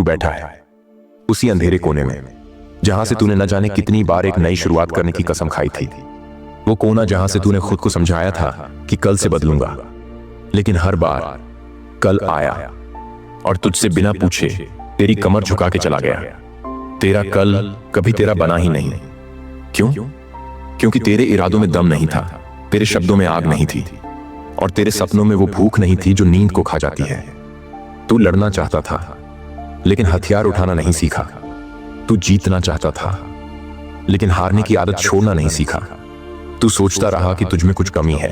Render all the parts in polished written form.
तू बैठा है उसी अंधेरे कोने में जहां से तूने न जाने कितनी बार एक नई शुरुआत करने की कसम खाई थी। वो कोना जहां से तूने खुद को समझाया था कि कल से बदलूंगा, लेकिन हर बार कल आया और तुझसे बिना पूछे तेरी कमर झुका के चला गया। तेरा कल कभी तेरा बना ही नहीं। क्यों? क्योंकि तेरे इरादों में दम नहीं था, तेरे शब्दों में आग नहीं थी, और तेरे सपनों में वो भूख नहीं थी जो नींद को खा जाती है। तू लड़ना चाहता था लेकिन हथियार उठाना नहीं सीखा। तू जीतना चाहता था लेकिन हारने की आदत छोड़ना नहीं सीखा। तू सोचता रहा कि तुझ में कुछ कमी है,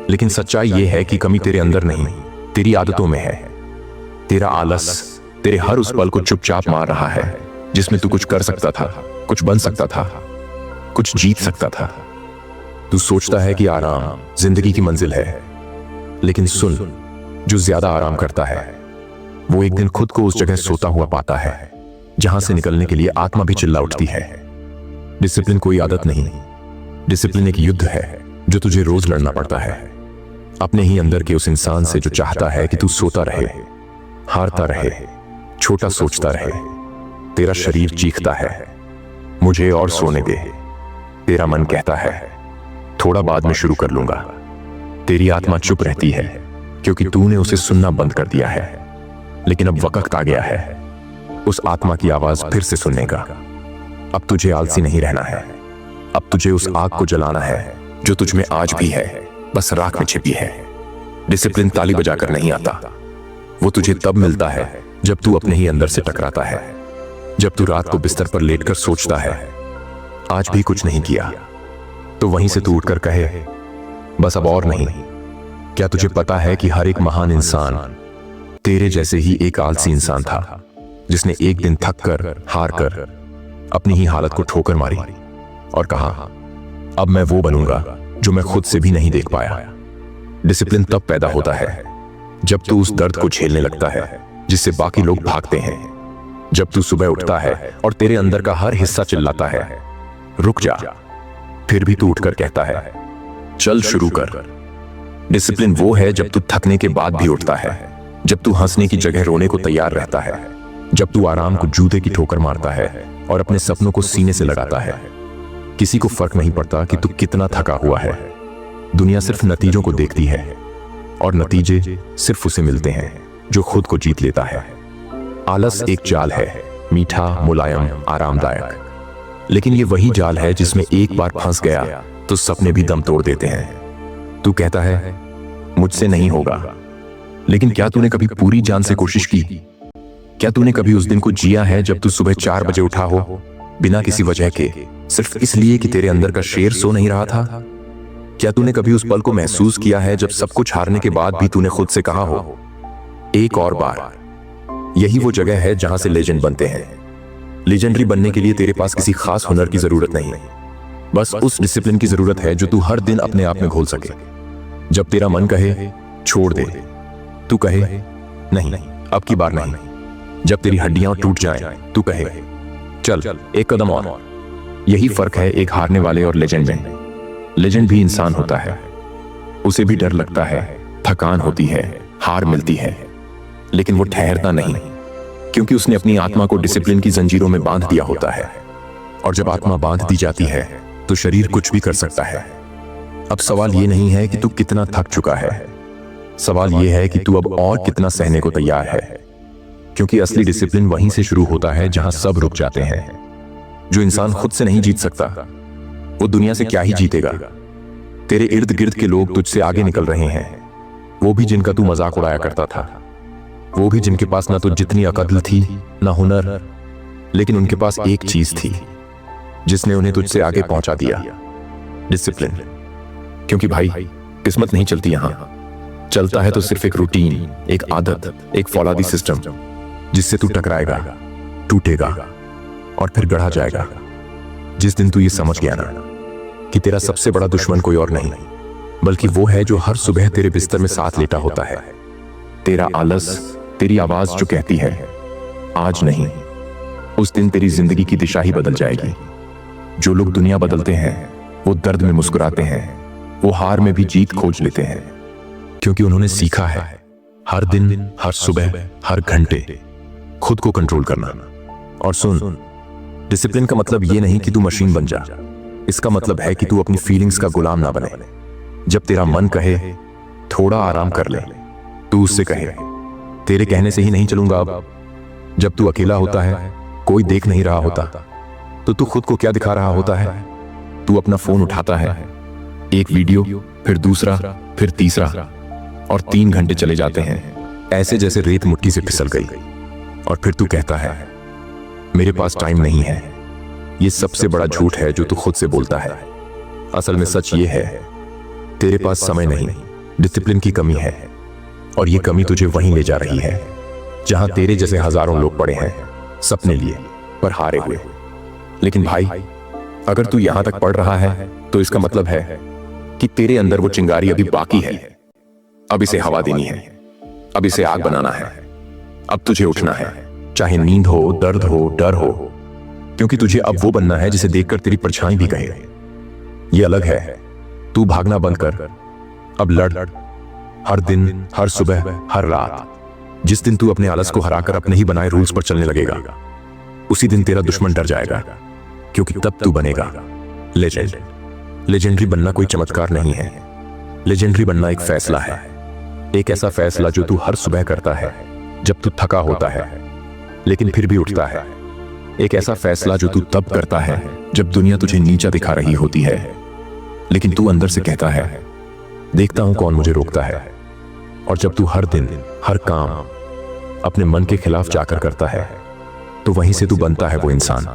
लेकिन सच्चाई यह है कि कमी तेरे अंदर नहीं, तेरी आदतों में है। तेरा आलस तेरे हर उस पल को चुपचाप मार रहा है जिसमें तू कुछ कर सकता था, कुछ बन सकता था, कुछ जीत सकता था। तू सोचता है कि आराम जिंदगी की मंजिल है, लेकिन सुन, जो ज्यादा आराम करता है वो एक दिन खुद को उस जगह सोता हुआ पाता है जहां से निकलने के लिए आत्मा भी चिल्ला उठती है। डिसिप्लिन कोई आदत नहीं, डिसिप्लिन एक युद्ध है जो तुझे रोज लड़ना पड़ता है, अपने ही अंदर के उस इंसान से जो चाहता है कि तू सोता रहे, हारता रहे, छोटा सोचता रहे। तेरा शरीर चीखता है, मुझे और सोने दे। तेरा मन कहता है, थोड़ा बाद में शुरू कर लूंगा। तेरी आत्मा चुप रहती है क्योंकि तूने उसे सुनना बंद कर दिया है। लेकिन अब वक्त आ गया है उस आत्मा की आवाज फिर से सुनने का। अब तुझे आलसी नहीं रहना है, अब तुझे उस आग को जलाना है जो तुझ में आज भी है, बस राख में छिपी है। डिसिप्लिन ताली बजाकर नहीं आता, वो तुझे तब मिलता है जब तू अपने ही अंदर से टकराता है, जब तू रात को बिस्तर पर लेटकर सोचता है आज भी कुछ नहीं किया, तो वहीं से तू उठकर कहे बस अब और नहीं। क्या तुझे पता है कि हर एक महान इंसान तेरे जैसे ही एक आलसी इंसान था जिसने एक दिन थक कर, हार कर अपनी ही हालत को ठोकर मारी और कहा अब मैं वो बनूंगा जो मैं खुद से भी नहीं देख पाया। डिसिप्लिन तब पैदा होता है जब तू उस दर्द को झेलने लगता है जिससे बाकी लोग भागते हैं। जब तू सुबह उठता है और तेरे अंदर का हर हिस्सा चिल्लाता है रुक जा, फिर भी तू उठकर कहता है चल शुरू कर। डिसिप्लिन वो है जब तू थकने के बाद भी उठता है, जब तू हंसने की जगह रोने को तैयार रहता है, जब तू आराम को जूते की ठोकर मारता है और अपने सपनों को सीने से लगाता है। किसी को फर्क नहीं पड़ता कि तू कितना थका हुआ है, दुनिया सिर्फ नतीजों को देखती है और नतीजे सिर्फ उसे मिलते हैं जो खुद को जीत लेता है। आलस एक जाल है, मीठा, मुलायम, आरामदायक, लेकिन ये वही जाल है जिसमें एक बार फंस गया तो सपने भी दम तोड़ देते हैं। तू कहता है मुझसे नहीं होगा, लेकिन क्या तूने कभी पूरी जान से कोशिश की? क्या तूने कभी उस दिन को जिया है जब तू सुबह 4 बजे उठा हो, बिना किसी वजह के, सिर्फ इसलिए कि तेरे अंदर का शेर सो नहीं रहा था? क्या तूने कभी उस पल को महसूस किया है जब सब कुछ हारने के बाद भी तूने खुद से कहा हो एक और बार? यही वो जगह है जहां से लेजेंड बनते हैं। लेजेंडरी बनने के लिए तेरे पास किसी खास हुनर की जरूरत नहीं, बस उस डिसिप्लिन की जरूरत है जो तू हर दिन अपने आप में घोल सके। जब तेरा मन कहे छोड़ दे, तू कहे नहीं, अब की बार नहीं। जब तेरी हड्डियां टूट जाएं, तू कहे चल एक कदम और। यही फर्क है एक हारने वाले और लेजेंड में। लेजेंड भी इंसान होता है, उसे भी डर लगता है, थकान होती है, हार मिलती है, लेकिन वो ठहरता नहीं क्योंकि उसने अपनी आत्मा को डिसिप्लिन की जंजीरों में बांध दिया होता है। और जब आत्मा बांध दी जाती है तो शरीर कुछ भी कर सकता है। अब सवाल ये नहीं है कि तू कितना थक चुका है, सवाल यह है कि तू अब और कितना सहने को तैयार है, क्योंकि असली डिसिप्लिन वहीं से शुरू होता है जहां सब रुक जाते हैं। जो इंसान खुद से नहीं जीत सकता वो दुनिया से क्या ही जीतेगा। तेरे इर्द गिर्द के लोग तुझसे आगे निकल रहे हैं, वो भी जिनका तू मजाक उड़ाया करता था, वो भी जिनके पास ना तो जितनी अकल थी ना हुनर, लेकिन उनके पास एक चीज थी जिसने उन्हें तुझसे आगे पहुंचा दिया, डिसिप्लिन। क्योंकि भाई किस्मत नहीं चलती यहां, चलता है तो सिर्फ एक रूटीन, एक आदत, एक फौलादी सिस्टम जिससे तू टकराएगा, टूटेगा और फिर गढ़ा जाएगा। जिस दिन तू ये समझ गया ना कि तेरा सबसे बड़ा दुश्मन कोई और नहीं बल्कि वो है जो हर सुबह तेरे बिस्तर में साथ लेटा होता है, तेरा आलस, तेरी आवाज जो कहती है आज नहीं, उस दिन तेरी जिंदगी की दिशा ही बदल जाएगी। जो लोग दुनिया बदलते हैं वो दर्द में मुस्कुराते हैं, वो हार में भी जीत खोज लेते हैं, क्योंकि उन्होंने सीखा है हर दिन, हर सुबह, हर घंटे खुद को कंट्रोल करना। और सुन, डिसिप्लिन का मतलब ये नहीं कि तू मशीन बन जा। इसका मतलब है कि तू अपनी फीलिंग्स का गुलाम ना बने। जब तेरा मन कहे थोड़ा आराम कर ले, तू उससे कहे तेरे कहने से ही नहीं चलूंगा अब। जब तू अकेला होता है, कोई देख नहीं रहा होता, तो तू खुद को क्या दिखा रहा होता है? तू अपना फोन उठाता है, एक वीडियो, फिर दूसरा, फिर तीसरा, और 3 घंटे चले जाते हैं ऐसे जैसे रेत मुट्ठी से फिसल गई। और फिर तू कहता है मेरे पास टाइम नहीं है। ये सबसे बड़ा झूठ है जो तू खुद से बोलता है। असल में सच ये है, तेरे पास समय नहीं, डिसिप्लिन की कमी है। और ये कमी तुझे वहीं ले जा रही है जहां तेरे जैसे हजारों लोग पड़े हैं सपने लिए पर हारे हुए। लेकिन भाई, अगर तू यहां तक पढ़ रहा है तो इसका मतलब है कि तेरे अंदर वो चिंगारी अभी बाकी है। अब इसे हवा देनी है, अब इसे आग बनाना है। अब तुझे उठना है, चाहे नींद हो, दर्द हो, डर हो, क्योंकि तुझे अब वो बनना है जिसे देखकर तेरी परछाई भी कहे ये अलग है। तू भागना बंद कर, अब लड़। हर दिन, हर सुबह, हर रात। जिस दिन तू अपने आलस को हराकर अपने ही बनाए रूल्स पर चलने लगेगा, उसी दिन तेरा दुश्मन डर जाएगा, क्योंकि तब तू बनेगा लेजेंड। लेजेंडरी बनना कोई चमत्कार नहीं है। लेजेंडरी बनना एक फैसला है, एक ऐसा फैसला जो तू हर सुबह करता है जब तू थका होता है लेकिन फिर भी उठता है। एक ऐसा फैसला जो तू तब करता है जब दुनिया तुझे नीचा दिखा रही होती है, लेकिन तू अंदर से कहता है देखता हूं कौन मुझे रोकता है। और जब तू हर दिन, हर काम अपने मन के खिलाफ जाकर करता है, तो वहीं से तू बनता है वो इंसान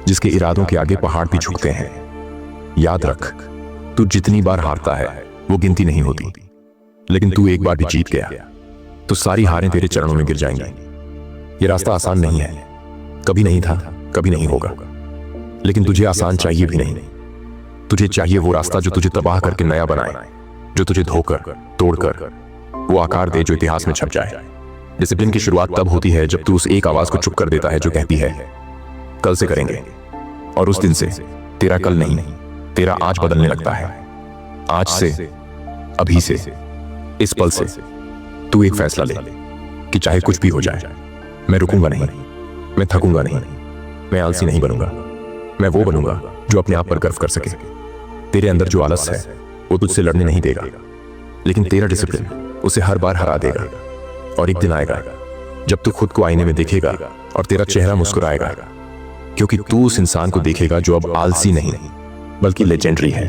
जिसके इरादों के आगे पहाड़ भी झुकते हैं। याद रख, तू जितनी बार हारता है वो गिनती नहीं होती, लेकिन तू एक बार भी जीत गया तो सारी हारें तेरे चरणों में गिर जाएंगी। ये रास्ता आसान नहीं है, कभी नहीं था, कभी नहीं होगा, लेकिन तुझे आसान चाहिए भी नहीं। तुझे चाहिए वो रास्ता जो तुझे तबाह करके नया बनाए, जो तुझे धोकर, तोड़कर वो आकार दे जो इतिहास में छप जाए। डिसिप्लिन की शुरुआत तब होती है जब तू उस एक आवाज को चुप कर देता है जो कहती है कल से करेंगे। और उस दिन से तेरा कल नहीं, तेरा आज बदलने लगता है। आज से, अभी से, इस पल से तू एक फैसला ले कि चाहे कुछ भी हो जाए, मैं रुकूंगा नहीं, मैं थकूंगा नहीं, मैं आलसी नहीं बनूंगा। मैं वो बनूंगा जो अपने आप पर गर्व कर सके। तेरे अंदर जो आलस है वो तुझसे लड़ने नहीं देगा, लेकिन तेरा डिसिप्लिन उसे हर बार हरा देगा। और एक दिन आएगा जब तू खुद को आईने में देखेगा और तेरा चेहरा मुस्कुराएगा, क्योंकि तू उस इंसान को देखेगा जो अब आलसी नहीं बल्कि लेजेंडरी है।